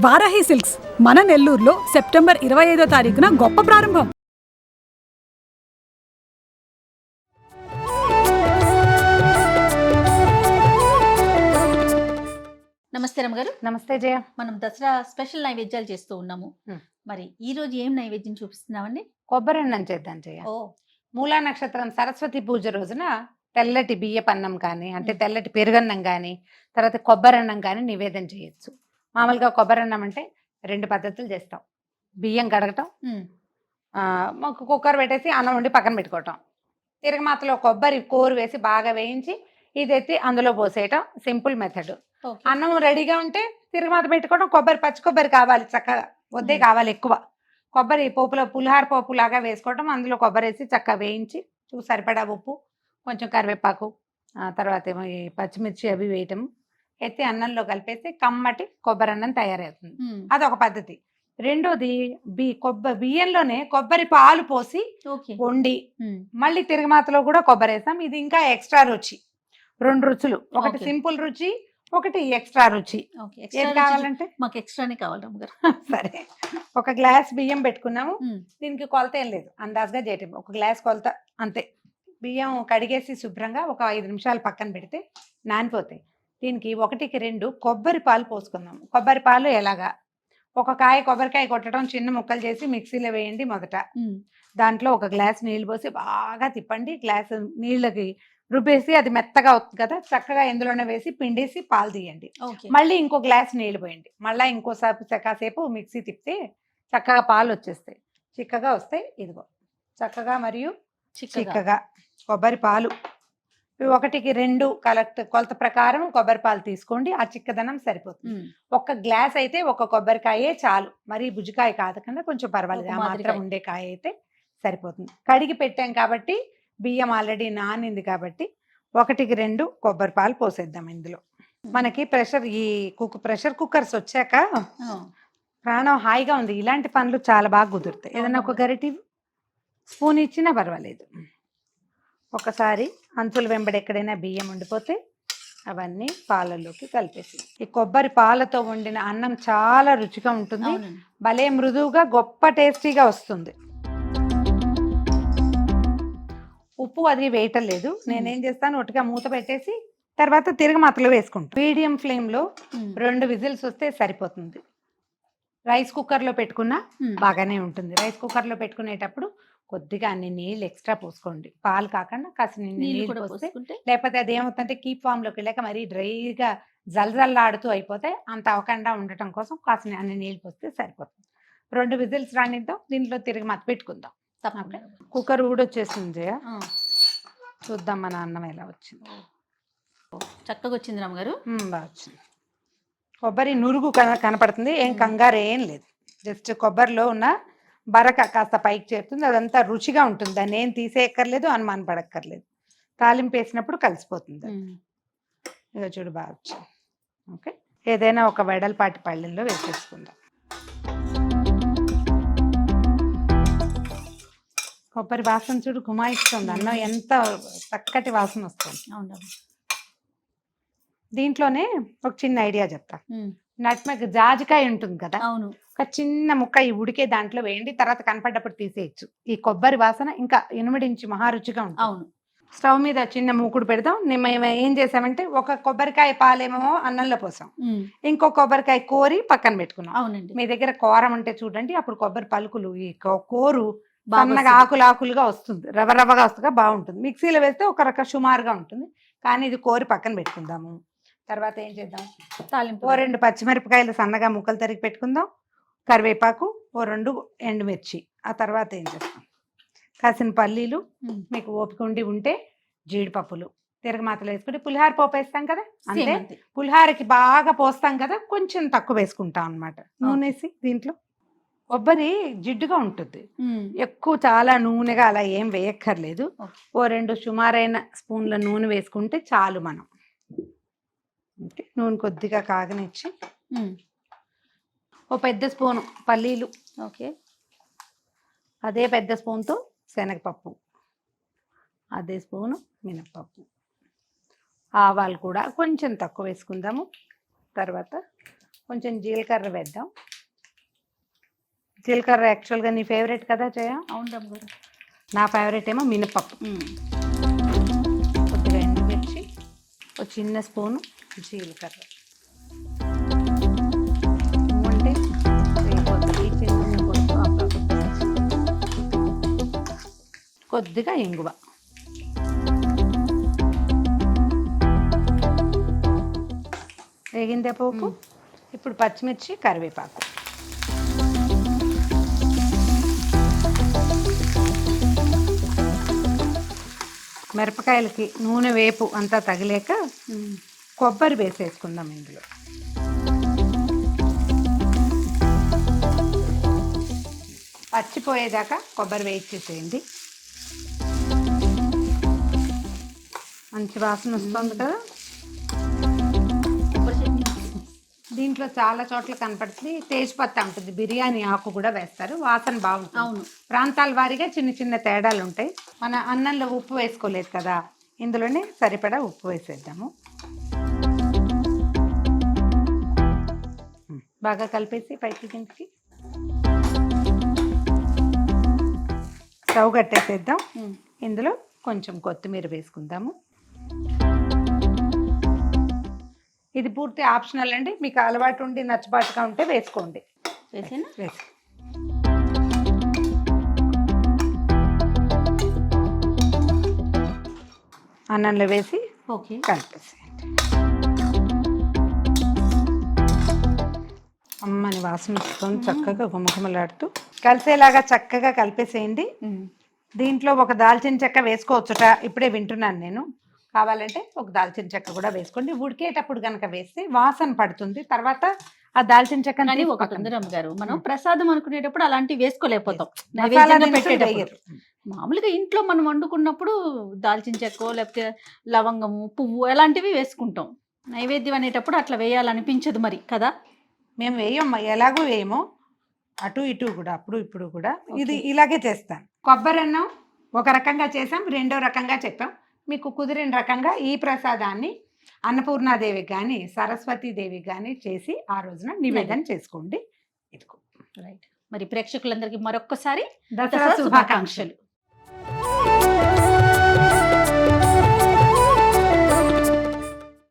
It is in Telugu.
వారాహి సిల్క్స్ మన నెల్లూరులో సెప్టెంబర్ 25వ తారీఖున గొప్ప ప్రారంభం. నమస్తే రమ్మగారు. నమస్తే జయ. మనం దసరా స్పెషల్ నైవేద్యాలు చేస్తూ ఉన్నాము. మరి ఈ రోజు ఏం నైవేద్యం చూపిస్తున్నామండి? కొబ్బరి అన్నం చేద్దాం జయ. మూలా నక్షత్రం సరస్వతి పూజ రోజున తెల్లటి బియ్యపన్నం కానీ, అంటే తెల్లటి పెరుగన్నం కానీ, తర్వాత కొబ్బరి అన్నం కానీ నివేదన చేయొచ్చు. మామూలుగా కొబ్బరి అన్నం అంటే 2 పద్ధతులు చేస్తాం. బియ్యం కడగటం, కుక్కర్ పెట్టేసి అన్నం వండి పక్కన పెట్టుకోవటం. తిరగమాతలో కొబ్బరి కోరు వేసి బాగా వేయించి ఇది ఎత్తి అందులో పోసేయటం సింపుల్ మెథడ్. అన్నం రెడీగా ఉంటే తిరగమాత పెట్టుకోవడం. పచ్చి కొబ్బరి కావాలి, చక్కగా వద్దే కావాలి ఎక్కువ. కొబ్బరి పోపులో పులిహార పోపు లాగా వేసుకోవటం, అందులో కొబ్బరి వేసి చక్కగా వేయించి సరిపడా ఉప్పు, కొంచెం కరివేపాకు, తర్వాత ఏమో ఈ పచ్చిమిర్చి అవి వేయటం, ఎత్తి అన్నంలో కలిపేసి కమ్మటి కొబ్బరి అన్నం తయారవుతుంది. అదొక పద్ధతి. రెండోది బియ్యంలోనే కొబ్బరి పాలు పోసి వండి మళ్ళీ తిరగమాతలో కూడా కొబ్బరి వేస్తాం. ఇది ఇంకా ఎక్స్ట్రా రుచి. 2 రుచులు, ఒకటి సింపుల్ రుచి, ఒకటి ఎక్స్ట్రా రుచి. ఏం కావాలంటే మాకు ఎక్స్ట్రానే కావాలి అమ్మగారు. సరే, 1 గ్లాస్ బియ్యం పెట్టుకున్నాము. దీనికి కొలత ఏం లేదు, అందాజుగా చేయటం. 1 గ్లాస్ కొలత అంతే. బియ్యం కడిగేసి శుభ్రంగా ఒక 5 నిమిషాలు పక్కన పెడితే నానిపోతాయి. దీనికి 1కి 2 కొబ్బరి పాలు పోసుకుందాం. కొబ్బరి పాలు ఎలాగా, 1 కాయ కొబ్బరికాయ కొట్టడం, చిన్న ముక్కలు చేసి మిక్సీలో వేయండి మొదట. దాంట్లో 1 గ్లాస్ నీళ్ళు పోసి బాగా తిప్పండి. గ్లాసు నీళ్ళకి రుబ్బేసి అది మెత్తగా అవుతుంది కదా, చక్కగా ఇందులోనే వేసి పిండేసి పాలు తీయండి. మళ్ళీ ఇంకో గ్లాస్ నీళ్ళు పోయండి. మళ్ళీ కాసేపు మిక్సీ తిప్పితే చక్కగా పాలు వచ్చేస్తాయి, చిక్కగా వస్తాయి. ఇదిగో చక్కగా మరియు చిక్కగా కొబ్బరి పాలు 1కి 2 కొలత ప్రకారం కొబ్బరి పాలు తీసుకోండి. ఆ చిక్కదనం సరిపోతుంది. 1 గ్లాస్ అయితే 1 కొబ్బరికాయే చాలు, మరి భుజికాయ కాదు కన్నా కొంచెం పర్వాలేదు, ఆ మాత్రం ఉండే కాయ అయితే సరిపోతుంది. కడిగి పెట్టాం కాబట్టి, బియ్యం ఆల్రెడీ నానింది కాబట్టి 1కి 2 కొబ్బరి పాలు పోసేద్దాం ఇందులో. మనకి ప్రెషర్ కుక్కర్స్ వచ్చాక ప్రాణం హాయిగా ఉంది. ఇలాంటి పనులు చాలా బాగా కుదురుతాయి. ఏదైనా ఒక గరిటి స్పూన్ ఇచ్చినా పర్వాలేదు. ఒకసారి అంచుల వెంబడి ఎక్కడైనా బియ్యం ఉండిపోతే అవన్నీ పాలల్లోకి కలిపేసి, ఈ కొబ్బరి పాలతో వండిన అన్నం చాలా రుచిగా ఉంటుంది. భలే మృదువుగా గొప్ప టేస్టీగా వస్తుంది. ఉప్పు అది వేయటం లేదు. నేనేం చేస్తాను, ఒట్టిగా మూత పెట్టేసి తర్వాత తిరగమాతలో వేసుకుంటాను. మీడియం ఫ్లేమ్లో 2 విజిల్స్ వస్తే సరిపోతుంది. రైస్ కుక్కర్లో పెట్టుకున్నా బాగానే ఉంటుంది. రైస్ కుక్కర్లో పెట్టుకునేటప్పుడు కొద్దిగా అన్ని నీళ్ళు ఎక్స్ట్రా పోసుకోండి. పాలు కాకుండా కాస్త నీళ్ళు పోస్తే, లేకపోతే అది ఏమవుతుందంటే కీప్ ఫామ్లోకి వెళ్ళాక మరీ డ్రైగా జల్జల్లాడుతూ అయిపోతే, అంత అవ్వకుండా ఉండటం కోసం కాస్త అన్ని నీళ్ళు పోస్తే సరిపోతుంది. 2 విజిల్స్ రానిద్దాం. దీంట్లో తిరగమాత పెట్టుకుందాం. కుక్కర్ ఊడొచ్చేసింది. చూద్దాం మన అన్నం ఎలా వచ్చింది. చక్కగా వచ్చింది రమ్మగారు. బాగా వచ్చింది. కొబ్బరి నురుగు కనపడుతుంది, ఏం కంగారు ఏం లేదు. జస్ట్ కొబ్బరిలో ఉన్న బరక కాస్త పైకి చేరుతుంది. అదంతా రుచిగా ఉంటుంది. దాన్ని ఏం తీసేయక్కర్లేదు, అనుమానం పడక్కర్లేదు. తాలింపు వేసినప్పుడు కలిసిపోతుంది. ఇక చూడు బాగా వచ్చింది. ఓకే, ఏదైనా ఒక వెడల్పాటి పళ్ళెల్లో వేసేసుకుందాం. కొబ్బరి వాసన చూడు గుమాయిస్తుంది. అన్నం ఎంత చక్కటి వాసన వస్తుంది. దీంట్లోనే ఒక చిన్న ఐడియా చెప్తా. నట్మెగ్ జాజికాయ ఉంటుంది కదా, ఒక చిన్న ముక్క ఈ ఉడికే దాంట్లో వేయండి. తర్వాత కనపడ్డప్పుడు తీసేయచ్చు. ఈ కొబ్బరి వాసన ఇంకా ఇనుమడించి మహారుచిగా ఉంటుంది. స్టవ్ మీద చిన్న మూకుడు పెడదాం. మేము ఏం చేసామంటే, 1 కొబ్బరికాయ పాలేమో అన్నంలో పోసాం, ఇంకో కొబ్బరికాయ కోరి పక్కన పెట్టుకున్నాం. మీ దగ్గర కోరం ఉంటే చూడండి, అప్పుడు కొబ్బరి పలుకులు ఈ కోరు సన్నగా ఆకులుగా వస్తుంది, రవ్వగా వస్తుందిగా బాగుంటుంది. మిక్సీలో వేస్తే ఒక రకం సుమారుగా ఉంటుంది, కానీ ఇది కోరి పక్కన పెట్టుకుందాము. తర్వాత ఏం చేద్దాం, తాలింపు 2 పచ్చిమిరపకాయలు సన్నగా ముక్కలు తరిగి పెట్టుకుందాం. కరివేపాకు 2 ఎండుమిర్చి. ఆ తర్వాత ఏం చేస్తాం, కాసిన పల్లీలు, మీకు ఓపిక ఉంటే జీడిపప్పులు తిరగమాతలు వేసుకుంటే, పులిహార పోపు వేస్తాం కదా అంతే. పులిహారకి బాగా పోస్తాం కదా, కొంచెం తక్కువ వేసుకుంటాం అనమాట. నూనె వేసి దీంట్లో కొబ్బరి జిడ్డుగా ఉంటుంది, ఎక్కువ చాలా నూనెగా అలా ఏం వేయక్కర్లేదు. 2 సుమారైన స్పూన్ల నూనె వేసుకుంటే చాలు. మనం నూనె కొద్దిగా కాగనిచ్చి పెద్ద స్పూను పల్లీలు, ఓకే, అదే పెద్ద స్పూన్తో శనగపప్పు, అదే స్పూను మినప్పప్పు, ఆవాలు కూడా కొంచెం తక్కువ వేసుకుందాము. తర్వాత కొంచెం జీలకర్ర వేద్దాం. జీలకర్ర యాక్చువల్గా నీ ఫేవరెట్ కదా జయ? అవును రమ్మగారు. నా ఫేవరెట్ ఏమో మినపప్పు. కొద్దిగా ఎండుమిర్చి, ఒక చిన్న స్పూను జీలకర్ర. అంటే వేగిపోతుంది. చిన్న కొడుకు కొద్దిగా ఇంగువ. వేగిందే పోపు. ఇప్పుడు పచ్చిమిర్చి, కరివేపాకు. మిరపకాయలకి నూనె వేపు అంతా తగిలేక కొబ్బరి వేసేసుకుందాం ఇందులో. పచ్చిపోయేదాకా కొబ్బరి వేయించేసేయండి. మంచి వాసన వస్తుంది కదా. కొబ్బరి చట్నీ. దీంట్లో చాలా చోట్ల కనపడుతుంది తేజ్పత్తా ఉంటుంది, బిర్యానీ ఆకు కూడా వేస్తారు, వాసన బాగుంటుంది. అవును. ప్రాంతాల వారీగా చిన్న చిన్న తేడాలు ఉంటాయి. మన అన్నంలో ఉప్పు వేసుకోలేదు కదా, ఇందులోనే సరిపడా ఉప్పు వేసేద్దాము. బాగా కలిపేసి పైకి కిందకి స్టవ్ కట్టేసేద్దాం. ఇందులో కొంచెం కొత్తిమీర వేసుకుందాము. ఇది పూర్తి ఆప్షనల్ అండి, మీకు అలవాటు ఉండి నచ్చబాటుగా ఉంటే వేసుకోండి. వేసేనా? వేసి అన్నంలో వేసి ఓకే. కలిపేసేయండి. అమ్మని వాసన వస్తుంది, చక్కగా గుమగుమలాడుతూ కలిసేలాగా చక్కగా కలిపేసేయండి. దీంట్లో ఒక దాల్చిన చెక్క వేసుకోవచ్చుట, ఇప్పుడే వింటున్నాను నేను. కావాలంటే ఒక దాల్చిన చెక్క కూడా వేసుకోండి. ఉడికేటప్పుడు కనుక వేస్తే వాసన పడుతుంది, తర్వాత ఆ దాల్చిన చెక్క కానీ ఒక సుందరం గారు, మనం ప్రసాదం అనుకునేటప్పుడు అలాంటివి వేసుకోలేకపోతాం. మసాలా నైవేద్యంగా దినుసులు పెట్టేటప్పుడు వేయరు. మామూలుగా ఇంట్లో మనం వండుకున్నప్పుడు దాల్చిన చెక్కో లేకపోతే లవంగము, పువ్వు అలాంటివి వేసుకుంటాం. నైవేద్యం అనేటప్పుడు అట్లా వేయాలనిపించదు మరి కదా. మేము వేయమ్మా, ఎలాగో వేయము, అటు ఇటు కూడా అప్పుడు ఇప్పుడు కూడా ఇది ఇలాగే చేస్తాను. కొబ్బరి అన్నం ఒక రకంగా చేసాం, రెండో రకంగా చెప్పాం. మీకు కుదిరిన రకంగా ఈ ప్రసాదాన్ని అన్నపూర్ణాదేవికి కానీ సరస్వతీదేవికి కానీ చేసి ఆ రోజున నివేదన చేసుకోండి. ఇదిగో రైట్. మరి ప్రేక్షకులందరికీ మరొక్కసారి దసరా శుభాకాంక్షలు.